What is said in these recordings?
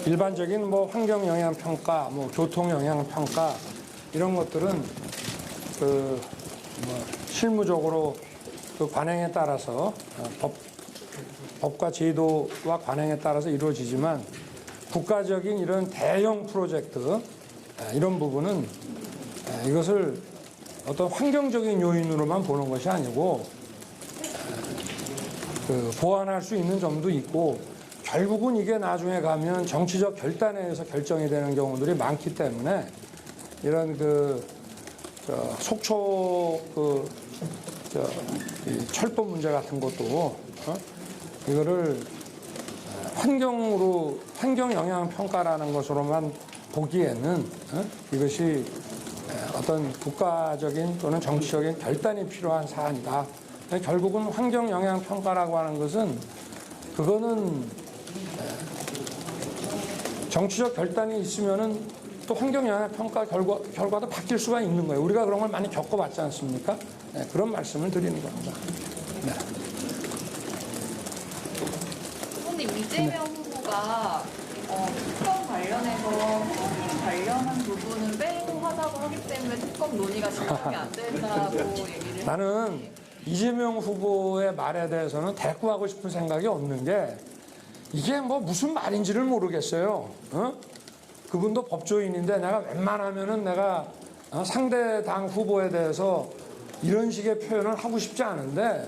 일반적인 뭐 환경 영향 평가, 뭐 교통 영향 평가 이런 것들은 그 뭐 실무적으로 그 관행에 따라서 법과 제도와 관행에 따라서 이루어지지만 국가적인 이런 대형 프로젝트 이런 부분은 이것을 어떤 환경적인 요인으로만 보는 것이 아니고 그 보완할 수 있는 점도 있고 결국은 이게 나중에 가면 정치적 결단에 의해서 결정이 되는 경우들이 많기 때문에 이런 속초 이 철도 문제 같은 것도 이거를 환경 영향 평가라는 것으로만 보기에는 이것이 어떤 국가적인 또는 정치적인 결단이 필요한 사안이다. 결국은 환경 영향 평가라고 하는 것은 그거는 정치적 결단이 있으면은 또 환경 영향 평가 결과도 바뀔 수가 있는 거예요. 우리가 그런 걸 많이 겪어봤지 않습니까? 네, 그런 말씀을 드리는 겁니다. 네. 후보님, 이재명 후보가 특검 관련해서 후보님 관련한 부분은 빼고 하자고 하기 때문에 특검 논의가 진행이 안 된다고 얘기를 나는 이재명 후보의 말에 대해서는 대꾸하고 싶은 생각이 없는 게 이게 뭐 무슨 말인지를 모르겠어요. 그분도 법조인인데 내가 웬만하면은 내가 상대 당 후보에 대해서 이런 식의 표현을 하고 싶지 않은데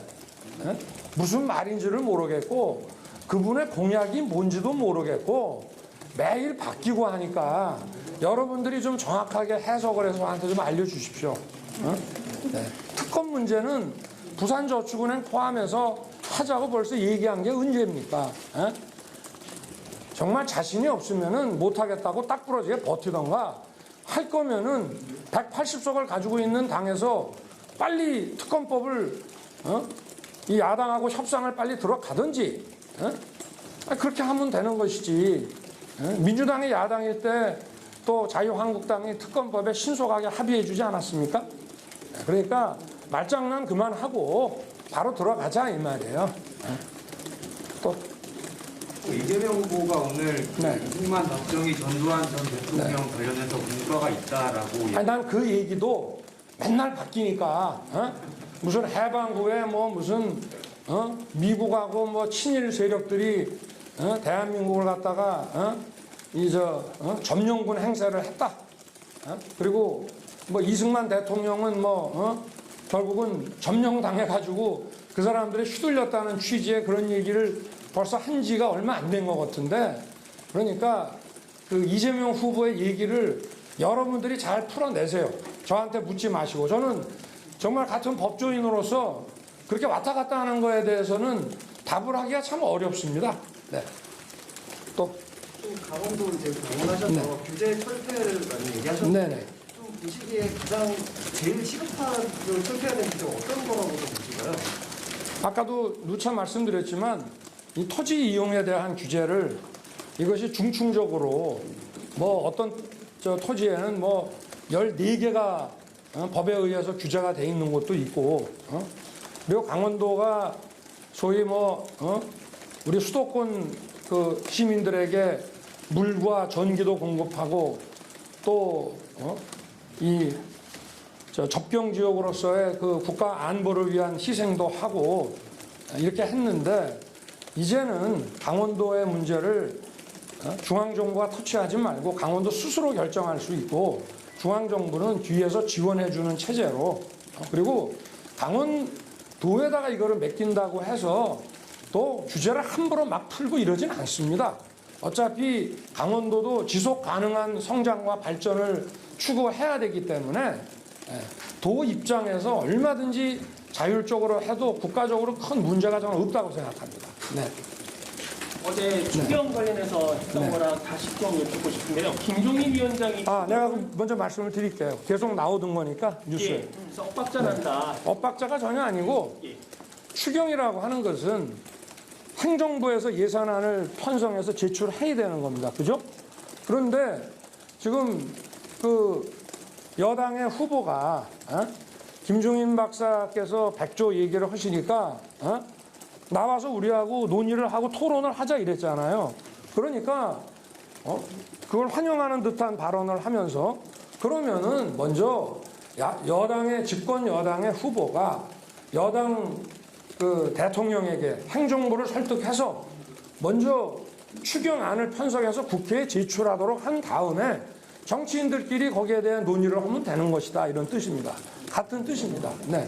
무슨 말인지를 모르겠고 그분의 공약이 뭔지도 모르겠고 매일 바뀌고 하니까 여러분들이 좀 정확하게 해석을 해서 저한테 좀 알려주십시오. 네. 특검 문제는 부산저축은행 포함해서 하자고 벌써 얘기한 게 언제입니까? 정말 자신이 없으면은 못하겠다고 딱 부러지게 버티던가 할 거면은 180석을 가지고 있는 당에서 빨리 특검법을 이 야당하고 협상을 빨리 들어가든지 그렇게 하면 되는 것이지. 민주당이 야당일 때 또 자유한국당이 특검법에 신속하게 합의해 주지 않았습니까? 그러니까 말장난 그만하고 바로 들어가자 이 말이에요. 또 이재명 후보가 오늘 네. 이승만 박정희 전두환 전 대통령 관련해서 문과가 있다라고 아니 난 그 얘기도 맨날 바뀌니까 무슨 해방후에 뭐 무슨 미국하고 뭐 친일 세력들이 대한민국을 갖다가 점령군 행세를 했다. 그리고 뭐 이승만 대통령은 결국은 점령당해 가지고 그 사람들이 휘둘렸다는 취지의 그런 얘기를 벌써 한 지가 얼마 안 된 것 같은데 그러니까 그 이재명 후보의 얘기를 여러분들이 잘 풀어내세요. 저한테 묻지 마시고 저는 정말 같은 법조인으로서 그렇게 왔다 갔다 하는 거에 대해서는 답을 하기가 참 어렵습니다. 네. 또 강원도 이제 방문하셔서 네. 규제 철폐를 많이 얘기하셨는데 네네. 좀 이 시기에 가장 제일 시급한 그 철폐해야 되는 규제가 어떤 거라고 보시나요? 아까도 누차 말씀드렸지만 이 토지 이용에 대한 규제를 이것이 중충적으로 뭐 어떤 토지에는 뭐 14개가 법에 의해서 규제가 돼 있는 곳도 있고 그리고 강원도가 소위 우리 수도권 그 시민들에게 물과 전기도 공급하고 또 접경 지역으로서의 그 국가 안보를 위한 희생도 하고 이렇게 했는데 이제는 강원도의 문제를 중앙정부가 터치하지 말고 강원도 스스로 결정할 수 있고 중앙정부는 뒤에서 지원해주는 체제로 그리고 강원도에다가 이거를 맡긴다고 해서 또 규제를 함부로 막 풀고 이러진 않습니다. 어차피 강원도도 지속 가능한 성장과 발전을 추구해야 되기 때문에 도 입장에서 얼마든지 자율적으로 해도 국가적으로 큰 문제가 저는 없다고 생각합니다. 네. 어제 추경 관련해서 했던 네. 거랑 다시 좀 여쭙고 싶은데요. 김종인 위원장이 내가 먼저 말씀을 드릴게요. 계속 나오던 거니까 뉴스에. 엇박자 난다. 엇박자가 전혀 아니고 예. 추경이라고 하는 것은 행정부에서 예산안을 편성해서 제출해야 되는 겁니다. 그죠? 그런데 지금 그 여당의 후보가 김종인 박사께서 100조 얘기를 하시니까 나와서 우리하고 논의를 하고 토론을 하자 이랬잖아요. 그러니까 그걸 환영하는 듯한 발언을 하면서 그러면은 먼저 여당의 집권 여당의 후보가 여당 그 대통령에게 행정부를 설득해서 먼저 추경안을 편성해서 국회에 제출하도록 한 다음에 정치인들끼리 거기에 대한 논의를 하면 되는 것이다 이런 뜻입니다. 같은 뜻입니다. 네.